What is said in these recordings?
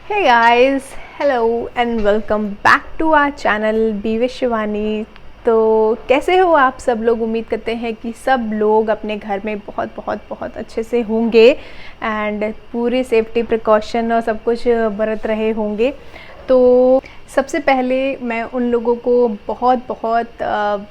Hey guys, hello and welcome back to our channel be with Shivani. तो कैसे हो आप सब लोग? उम्मीद करते हैं कि सब लोग अपने घर में बहुत बहुत बहुत अच्छे से होंगे एंड पूरी सेफ्टी प्रिकॉशन और सब कुछ बरत रहे होंगे। तो सबसे पहले मैं उन लोगों को बहुत बहुत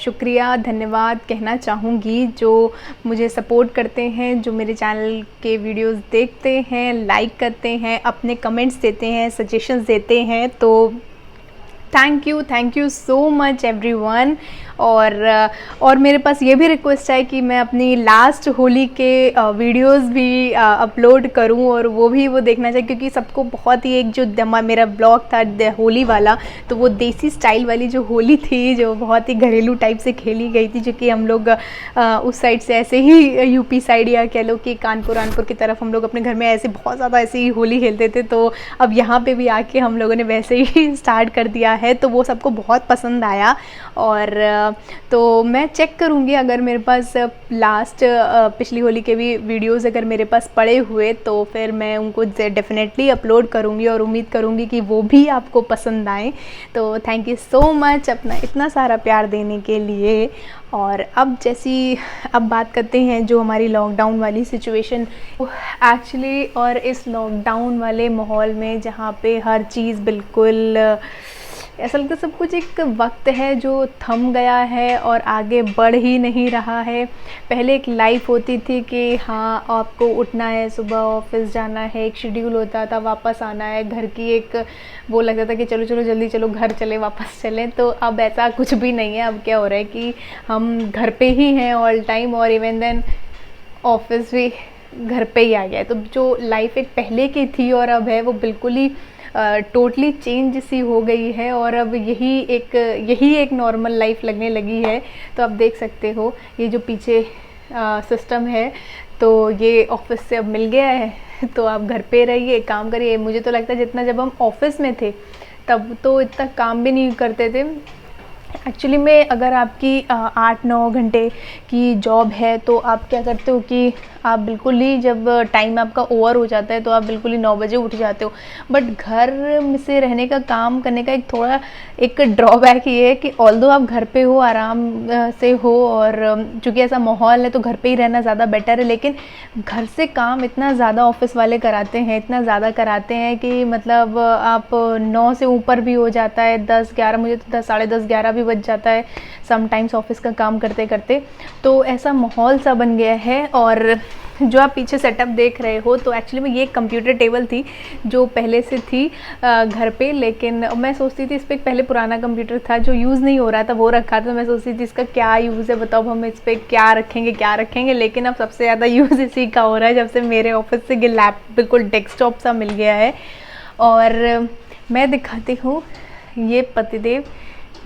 शुक्रिया धन्यवाद कहना चाहूँगी जो मुझे सपोर्ट करते हैं, जो मेरे चैनल के वीडियोस देखते हैं, लाइक करते हैं, अपने कमेंट्स देते हैं, सजेशंस देते हैं। तो thank you so much everyone. और मेरे पास ये भी रिक्वेस्ट है कि मैं अपनी लास्ट होली के वीडियोस भी अपलोड करूं और वो देखना चाहिए, क्योंकि सबको बहुत ही एक जो मेरा ब्लॉग था होली वाला, तो वो देसी स्टाइल वाली जो होली थी, जो बहुत ही घरेलू टाइप से खेली गई थी, जो कि हम लोग उस साइड से ऐसे ही यूपी साइड या कह लो कि कानपुर की तरफ हम लोग अपने घर में ऐसे बहुत ज़्यादा ऐसे ही होली खेलते थे। तो अब यहाँ पे भी आके हम लोगों ने वैसे ही स्टार्ट कर दिया है, तो वो सबको बहुत पसंद आया। और तो मैं चेक करूँगी अगर मेरे पास लास्ट पिछली होली के भी वीडियोस अगर मेरे पास पड़े हुए, तो फिर मैं उनको डेफिनेटली अपलोड करूँगी और उम्मीद करूँगी कि वो भी आपको पसंद आए। तो थैंक यू सो मच अपना इतना सारा प्यार देने के लिए। और अब बात करते हैं जो हमारी लॉकडाउन वाली सिचुएशन एक्चुअली, और इस लॉकडाउन वाले माहौल में जहाँ पे हर चीज़ बिल्कुल ऐसा लगता है सब कुछ एक वक्त है जो थम गया है और आगे बढ़ ही नहीं रहा है। पहले एक लाइफ होती थी कि हाँ आपको उठना है, सुबह ऑफिस जाना है, एक शेड्यूल होता था, वापस आना है, घर की एक वो लगता था कि चलो चलो जल्दी चलो घर चले, वापस चलें। तो अब ऐसा कुछ भी नहीं है। अब क्या हो रहा है कि हम घर पे ही हैं ऑल टाइम, और इवन देन ऑफिस भी घर पे ही आ गया है। तो जो लाइफ एक पहले की थी और अब है, वो बिल्कुल ही टोटली चेंज सी हो गई है, और अब यही एक नॉर्मल लाइफ लगने लगी है। तो आप देख सकते हो ये जो पीछे सिस्टम है, तो ये ऑफिस से अब मिल गया है। तो आप घर पे रहिए, काम करिए। मुझे तो लगता है जितना जब हम ऑफिस में थे तब तो इतना काम भी नहीं करते थे। एक्चुअली में अगर आपकी 8-9 घंटे की जॉब है, तो आप क्या करते हो कि आप बिल्कुल ही जब टाइम आपका ओवर हो जाता है तो आप बिल्कुल ही 9 बजे उठ जाते हो। बट घर में से रहने का, काम करने का एक ड्रॉबैक ये है कि ऑल्दो आप घर पे हो, आराम से हो, और चूँकि ऐसा माहौल है तो घर पे ही रहना ज़्यादा बेटर है। लेकिन घर से काम इतना ज़्यादा ऑफिस वाले कराते हैं, इतना ज़्यादा कराते हैं कि मतलब आप 9 से ऊपर भी हो जाता है, 10-11, मुझे तो 10, साढ़े 10-11 भी बच जाता है समटाइम्स ऑफिस का काम करते करते। तो ऐसा माहौल सा बन गया है। और जो आप पीछे सेटअप देख रहे हो, तो एक्चुअली में ये एक कंप्यूटर टेबल थी जो पहले से थी घर पे। लेकिन मैं सोचती थी, इस पर एक पहले पुराना कंप्यूटर था जो यूज़ नहीं हो रहा था, वो रखा था। मैं सोचती थी इसका क्या यूज़ है, बताओ हम इस पर क्या रखेंगे। लेकिन अब सबसे ज़्यादा यूज़ इसी का हो रहा है जब से मेरे ऑफिस से लैप बिल्कुल डेस्कटॉप सा मिल गया है। और मैं दिखाती हूँ ये पतिदेव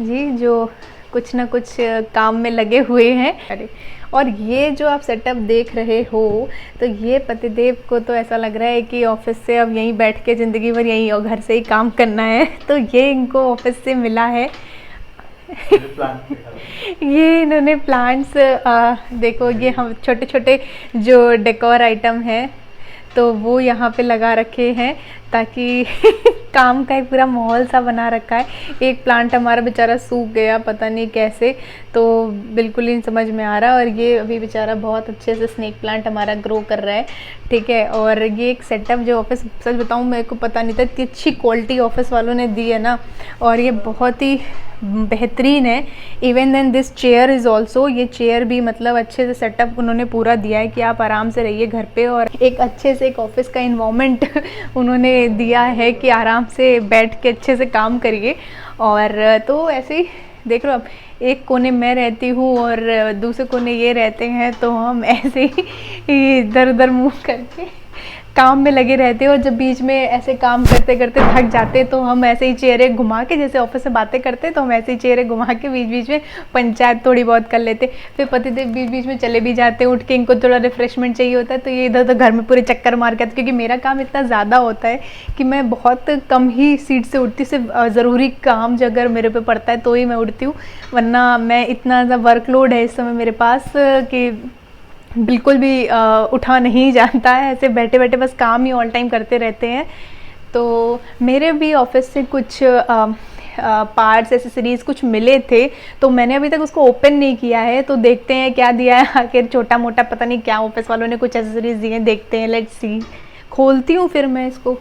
जी जो कुछ ना कुछ काम में लगे हुए हैं। अरे, और ये जो आप सेटअप देख रहे हो, तो ये पतिदेव को तो ऐसा लग रहा है कि ऑफिस से अब यहीं बैठ के ज़िंदगी भर यहीं और घर से ही काम करना है। तो ये इनको ऑफिस से मिला है। ये इन्होंने प्लांट्स देखो, ये हम छोटे छोटे जो डेकोर आइटम हैं तो वो यहाँ पे लगा रखे हैं, ताकि काम का एक पूरा माहौल सा बना रखा है। एक प्लांट हमारा बेचारा सूख गया, पता नहीं कैसे, तो बिल्कुल ही समझ में आ रहा। और ये अभी बेचारा बहुत अच्छे से स्नेक प्लांट हमारा ग्रो कर रहा है, ठीक है। और ये एक सेटअप जो ऑफिस, सच बताऊँ मेरे को पता नहीं था, इतनी अच्छी क्वालिटी ऑफिस वालों ने दी है ना, और ये बहुत ही बेहतरीन है। Even then this chair is also, ये चेयर भी मतलब अच्छे से सेटअप उन्होंने पूरा दिया है कि आप आराम से रहिए घर पे, और एक अच्छे से एक ऑफिस का इन्वायरमेंट उन्होंने दिया है कि आराम से बैठ के अच्छे से काम करिए। और तो ऐसे ही देख लो, अब एक कोने मैं रहती हूँ और दूसरे कोने ये रहते हैं, तो हम ऐसे ही इधर उधर मूव करके काम में लगे रहते हैं। और जब बीच में ऐसे काम करते करते थक जाते, तो हम ऐसे ही चेहरे घुमा के, जैसे ऑफिस से बातें करते, तो हम ऐसे ही चेहरे घुमा के बीच बीच में पंचायत थोड़ी बहुत कर लेते। फिर पतिदेव बीच बीच में चले भी जाते हैं, उठ के इनको थोड़ा रिफ्रेशमेंट चाहिए होता है, तो ये इधर उधर घर में पूरे चक्कर मार के आते, क्योंकि मेरा काम इतना ज़्यादा होता है कि मैं बहुत कम ही सीट से उठती। सिर्फ ज़रूरी काम जो अगर मेरे पे पड़ता है तो ही मैं उठती हूँ, वरना मैं इतना ज़्यादा वर्कलोड है इस समय मेरे पास कि बिल्कुल भी उठा नहीं जाता है। ऐसे बैठे बैठे बस काम ही ऑल टाइम करते रहते हैं। तो मेरे भी ऑफिस से कुछ पार्ट्स एसेसरीज कुछ मिले थे, तो मैंने अभी तक उसको ओपन नहीं किया है, तो देखते हैं क्या दिया है। आखिर छोटा मोटा पता नहीं क्या ऑफिस वालों ने कुछ एसेसरीज दिए हैं, देखते हैं, लेट्स सी। खोलती हूँ फिर मैं इसको।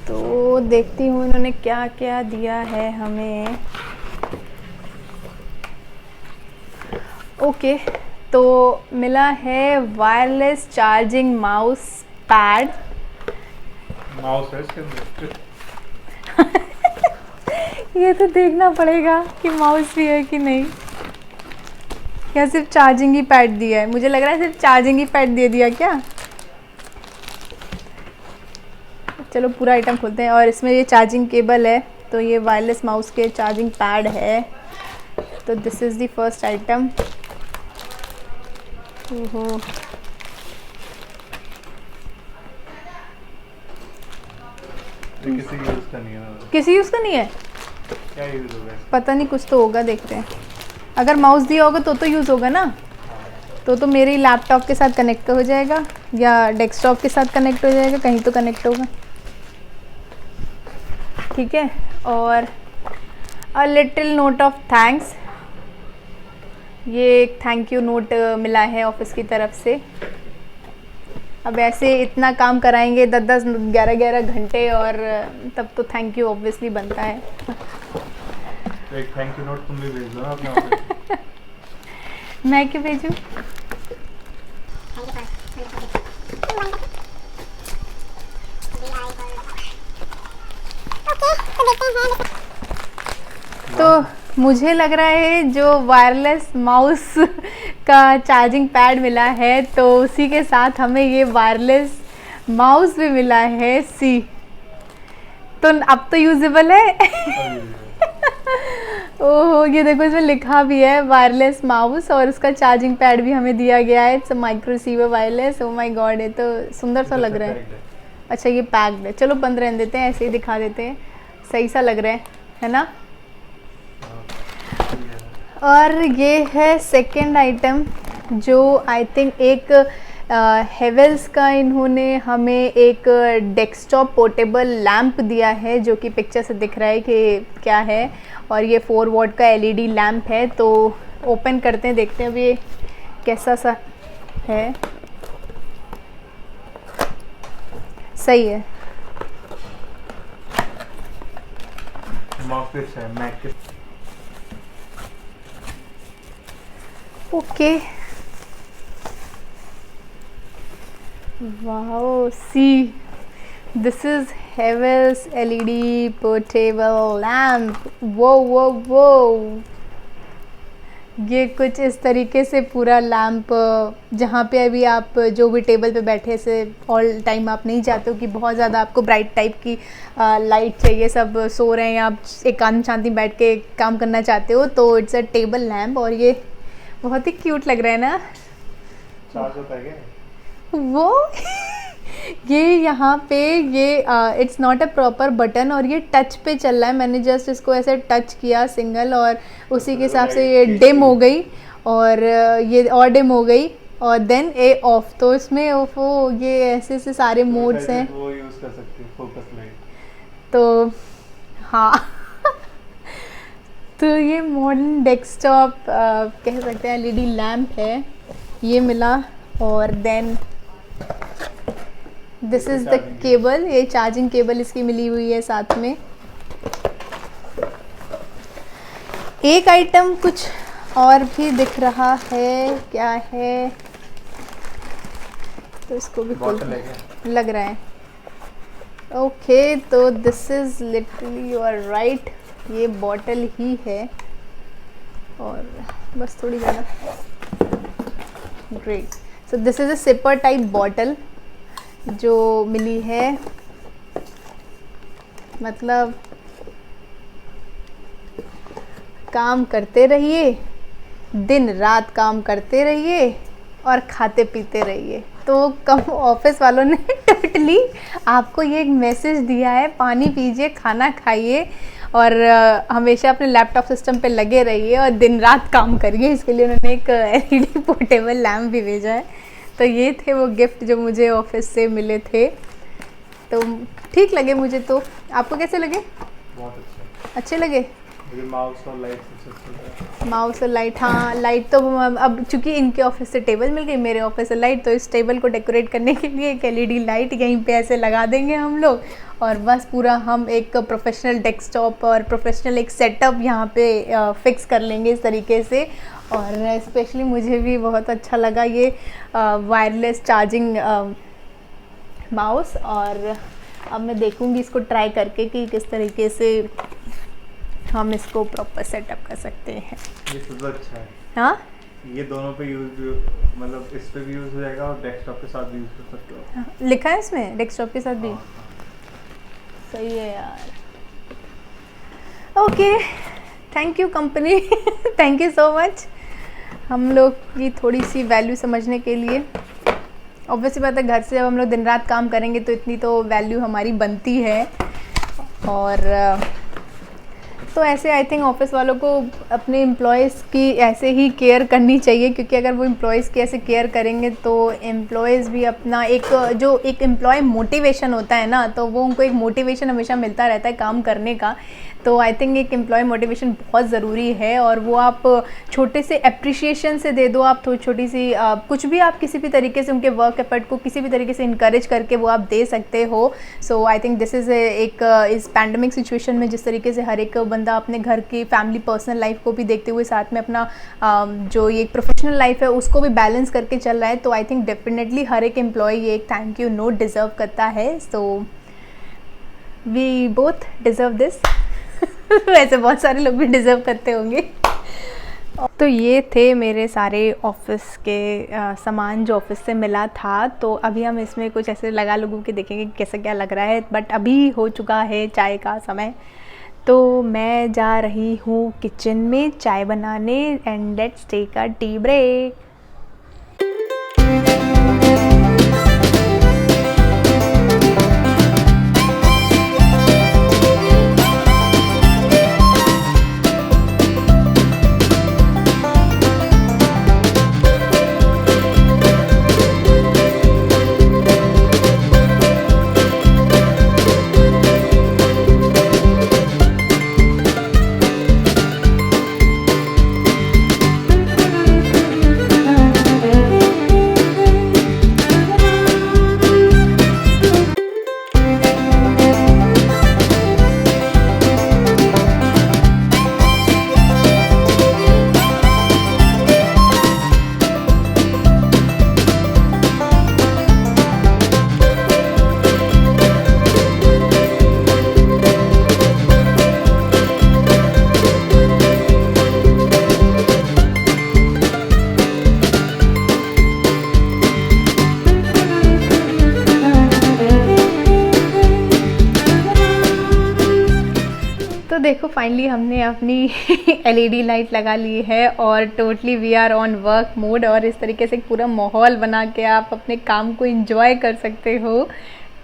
तो देखती हूँ इन्होंने क्या क्या दिया है हमें। ओके, तो मिला है wireless charging mouse pad. Mouse है इसके अंदर? ये तो देखना पड़ेगा कि माउस भी है कि नहीं, या सिर्फ चार्जिंग ही पैड दिया है। मुझे लग रहा है सिर्फ चार्जिंग ही पैड दे दिया क्या। चलो पूरा आइटम खोलते हैं। और इसमें ये चार्जिंग केबल है, तो ये वायरलेस माउस के चार्जिंग पैड है। तो this is the first item. ओहो, किसी यूज का नहीं है। किसी यूज़ का नहीं है? क्या यूज होगा? पता नहीं, कुछ तो होगा, देखते हैं। अगर माउस दिया होगा तो यूज़ होगा ना, तो मेरे लैपटॉप के साथ कनेक्ट हो जाएगा या डेस्कटॉप के साथ कनेक्ट हो जाएगा, कहीं तो कनेक्ट होगा। ठीक है, और a little note of thanks. ये एक थैंक यू नोट मिला है ऑफिस की तरफ से। अब ऐसे इतना काम कराएंगे 10-10 11-11 घंटे, और तब तो थैंक यू ऑब्वियसली बनता है। तो एक थैंक यू नोट तुम भी भेज दो ना अपने ऑफिस। मैं क्यों भेजूं? तो मुझे लग रहा है जो वायरलेस माउस का चार्जिंग पैड मिला है, तो उसी के साथ हमें ये वायरलेस माउस भी मिला है। सी, तो अब तो यूजेबल है। ओह, ये देखो इसमें लिखा भी है वायरलेस माउस, और उसका चार्जिंग पैड भी हमें दिया गया है। It's micro receiver wireless. Oh my God, ये तो सुंदर सा लग रहा है। अच्छा, ये पैक्ड है, चलो बंद रहने देते हैं, ऐसे ही दिखा देते हैं, सही सा लग रहा है ना। और ये है सेकंड आइटम, जो आई थिंक एक हेवेल्स का इन्होंने हमें एक डेस्कटॉप पोर्टेबल लैंप दिया है, जो कि पिक्चर से दिख रहा है कि क्या है। और ये 4 वॉट का एलईडी लैंप है। तो ओपन करते हैं, देखते हैं अब ये कैसा सा है। सही है, okay. Wow, see, this is Havells LED portable lamp. वो ये कुछ इस तरीके से पूरा लैंप, जहाँ पे अभी आप जो भी टेबल पे बैठे से ऑल टाइम आप नहीं चाहते हो कि बहुत ज़्यादा आपको ब्राइट टाइप की लाइट चाहिए, सब सो रहे हैं, आप एकांत शांति बैठ के काम करना चाहते हो, तो इट्स अ टेबल लैंप। और ये बहुत ही क्यूट लग रहा है ना। चार्ज होता है क्या? वो ये यहाँ पे ये it's not a proper button, और ये टच पे चल रहा है। मैंने जस्ट इसको ऐसे टच किया सिंगल, और उसी के हिसाब से ये डिम हो गई, और ये और डिम हो गई, और देन ए ऑफ। तो इसमें वो ये ऐसे से सारे मोड्स हैं, वो यूज कर सकते हो, फोकस लाइट। तो हाँ। तो ये मॉडर्न डेस्कटॉप कह सकते हैं एलईडी लैंप है, ये मिला। और then this is the cable, ये चार्जिंग केबल इसकी मिली हुई है साथ में। एक आइटम कुछ और भी दिख रहा है, क्या है, तो इसको भी खोलते लग रहा है। ओके, तो this is literally, you are right, ये बॉटल ही है, और बस थोड़ी ज़्यादा। Great, so this is a sipper type bottle जो मिली है। मतलब काम करते रहिए, दिन रात काम करते रहिए, और खाते पीते रहिए, तो कम ऑफिस वालों ने टोटली आपको ये एक मैसेज दिया है, पानी पीजिए, खाना खाइए और हमेशा अपने लैपटॉप सिस्टम पे लगे रहिए और दिन रात काम करिए। इसके लिए उन्होंने एक एलईडी पोर्टेबल लैम्प भी भेजा है। तो ये थे वो गिफ्ट जो मुझे ऑफिस से मिले थे, तो ठीक लगे मुझे। तो आपको कैसे लगे? बहुत अच्छे लगे? मुझे माउस और लाइट सबसे अच्छा लगा। माउस और लाइट, हाँ लाइट तो अब चूंकि इनके ऑफिस से टेबल मिल गई, मेरे ऑफिस से लाइट, तो इस टेबल को डेकोरेट करने के लिए एक एलईडी लाइट यहीं पे ऐसे लगा देंगे हम लोग और बस पूरा हम एक प्रोफेशनल डेस्कटॉप और प्रोफेशनल एक सेटअप यहाँ पे फिक्स कर लेंगे इस तरीके से। और स्पेशली मुझे भी बहुत अच्छा लगा ये वायरलेस चार्जिंग माउस। और अब मैं देखूँगी इसको ट्राई करके कि किस तरीके से हम इसको प्रॉपर सेटअप कर सकते हैं। ये सबसे अच्छा है। हाँ, ये दोनों पे यूज, मतलब इस पे भी यूज हो जाएगा और डेस्कटॉप के साथ भी यूज कर सकते हो। हाँ, लिखा है इसमें डेस्कटॉप के साथ भी। हाँ, सही है यार। Okay, thank you company, thank you so much हम लोग की थोड़ी सी वैल्यू समझने के लिए। ऑब्वियसली बात है, घर से जब हम लोग दिन रात काम करेंगे तो इतनी तो वैल्यू हमारी बनती है। और तो ऐसे आई थिंक ऑफिस वालों को अपने एम्प्लॉयज़ की ऐसे ही केयर करनी चाहिए, क्योंकि अगर वो एम्प्लॉयज़ की ऐसे केयर करेंगे तो एम्प्लॉयज़ भी अपना जो एक एम्प्लॉय मोटिवेशन होता है ना, तो वो उनको एक मोटिवेशन हमेशा मिलता रहता है काम करने का। तो आई थिंक एक एम्प्लॉय मोटिवेशन बहुत ज़रूरी है और वो आप छोटे से अप्रिशिएशन से दे दो, आप छोटी सी कुछ भी आप किसी भी तरीके से उनके वर्क एफर्ट को किसी भी तरीके से इनकरेज करके वो आप दे सकते हो। सो आई थिंक दिस इज़ एक इस पैंडमिक सिचुएशन में जिस तरीके से हर एक बंदा अपने घर की फैमिली पर्सनल लाइफ को भी देखते हुए साथ में अपना जो ये प्रोफेशनल लाइफ है उसको भी बैलेंस करके चल रहा है, तो आई थिंक डेफिनेटली हर एक एम्प्लॉय ये एक थैंक यू नोट डिज़र्व करता है। So we both deserve this. वैसे बहुत सारे लोग भी डिज़र्व करते होंगे। तो ये थे मेरे सारे ऑफिस के सामान जो ऑफिस से मिला था। तो अभी हम इसमें कुछ ऐसे लगा लोगों के देखेंगे कैसा क्या लग रहा है। बट अभी हो चुका है चाय का समय, तो मैं जा रही हूँ किचन में चाय बनाने and let's take a tea break. तो देखो फाइनली हमने अपनी एलईडी लाइट लगा ली है और totally we are on work mode और इस तरीके से पूरा माहौल बना के आप अपने काम को एंजॉय कर सकते हो।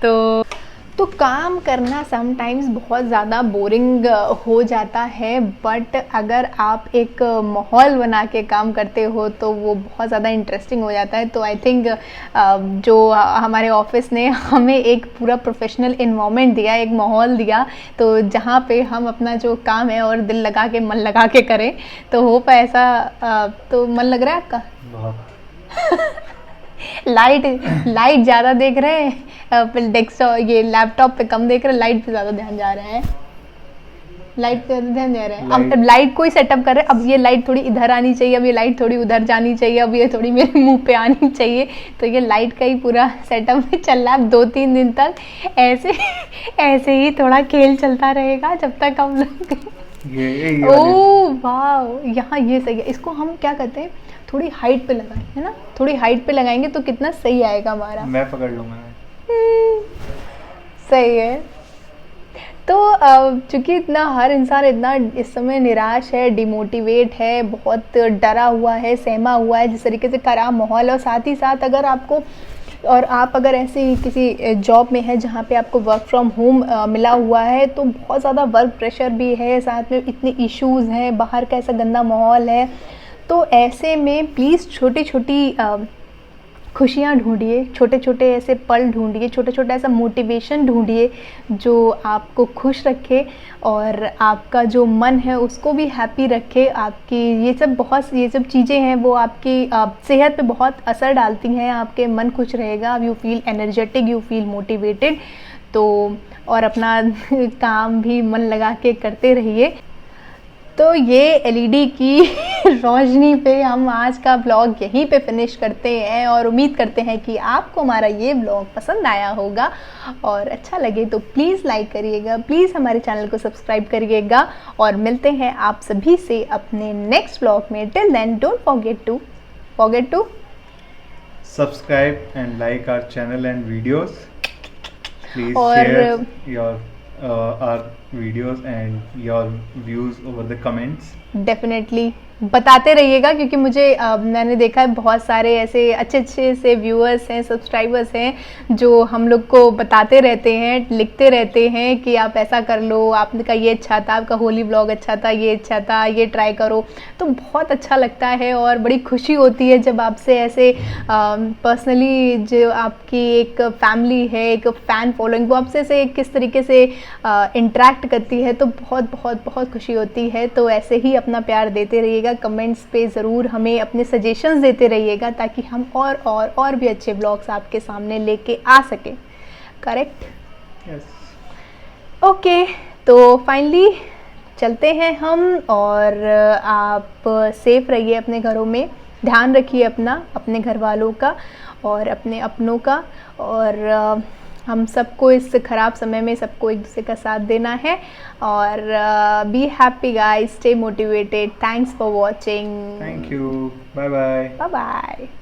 तो काम करना समटाइम्स बहुत ज़्यादा बोरिंग हो जाता है, बट अगर आप एक माहौल बना के काम करते हो तो वो बहुत ज़्यादा इंटरेस्टिंग हो जाता है। तो आई थिंक जो हमारे ऑफिस ने हमें एक पूरा प्रोफेशनल इन्वायरमेंट दिया, एक माहौल दिया, तो जहाँ पे हम अपना जो काम है और दिल लगा के मन लगा के करें। तो होप ऐसा तो मन लग रहा है आपका? लाइट ज़्यादा देख रहे हैं, डेस्कटॉप ये लैपटॉप पे कम देख रहे हैं, लाइट पे ज़्यादा ध्यान जा रहा है, लाइट पे ध्यान दे रहे हैं। अब लाइट को ही सेटअप कर रहे हैं, अब ये लाइट थोड़ी इधर आनी चाहिए, अब ये लाइट थोड़ी उधर जानी चाहिए, अब ये थोड़ी मेरे मुंह पे आनी चाहिए। तो ये लाइट का ही पूरा सेटअप में चल रहा है। अब 2-3 दिन तक ऐसे ही थोड़ा खेल चलता रहेगा जब तक हम लोग ओह वाह, यहाँ ये सही है। इसको हम क्या कहते हैं, थोड़ी हाइट पे लगाएं, है ना, थोड़ी हाइट पे लगाएंगे तो कितना सही आएगा हमारा। मैं पकड़ लूँगा। सही है। तो चूँकि इतना हर इंसान इतना इस समय निराश है, डिमोटिवेट है, बहुत डरा हुआ है, सहमा हुआ है जिस तरीके से खराब माहौल है, और साथ ही साथ अगर आपको और आप अगर ऐसे किसी जॉब में है जहाँ पे आपको वर्क फ्रॉम होम मिला हुआ है तो बहुत ज़्यादा वर्क प्रेशर भी है, साथ में इतने इश्यूज़ हैं, बाहर का ऐसा गंदा माहौल है, तो ऐसे में प्लीज़ छोटी छोटी खुशियाँ ढूंढिए, छोटे छोटे ऐसे पल ढूंढिए, छोटे छोटे ऐसा मोटिवेशन ढूंढिए जो आपको खुश रखे और आपका जो मन है उसको भी हैप्पी रखे। आपकी ये सब चीज़ें हैं वो आपकी सेहत पे बहुत असर डालती हैं। आपके मन खुश रहेगा, you feel energetic, you feel motivated. तो और अपना काम भी मन लगा के करते रहिए। तो ये एलईडी की रोशनी पे हम आज का ब्लॉग यहीं पे फिनिश करते हैं और उम्मीद करते हैं कि आपको हमारा ये ब्लॉग पसंद आया होगा और अच्छा लगे तो प्लीज़ लाइक करिएगा, प्लीज़ हमारे चैनल को सब्सक्राइब करिएगा और मिलते हैं आप सभी से अपने नेक्स्ट ब्लॉग में। Till then don't forget to subscribe and like our channel and videos, please और share your our videos and your views over the comments. Definitely बताते रहिएगा क्योंकि मुझे मैंने देखा है बहुत सारे ऐसे अच्छे से व्यूअर्स हैं, सब्सक्राइबर्स हैं जो हम लोग को बताते रहते हैं, लिखते रहते हैं कि आप ऐसा कर लो, आपका ये अच्छा था, आपका होली व्लॉग अच्छा था, ये अच्छा था, ये ट्राई करो। तो बहुत अच्छा लगता है और बड़ी खुशी होती है जब आपसे ऐसे पर्सनली जो आपकी एक फैमिली है, एक फ़ैन फॉलोइंग, वो आपसे से किस तरीके से इंटरेक्ट करती है, तो बहुत बहुत बहुत खुशी होती है। तो ऐसे ही अपना प्यार देते रहिएगा, कमेंट्स पे ज़रूर हमें अपने सजेशंस देते रहिएगा ताकि हम और भी अच्छे ब्लॉग्स आपके सामने लेके आ सकें। करेक्ट? यस। ओके, तो फाइनली चलते हैं हम और आप सेफ रहिए अपने घरों में, ध्यान रखिए अपना, अपने घर वालों का और अपने अपनों का। और हम सबको इस ख़राब समय में सबको एक दूसरे का साथ देना है। और be happy guys, stay motivated, thanks for watching, thank you, bye bye. Bye bye.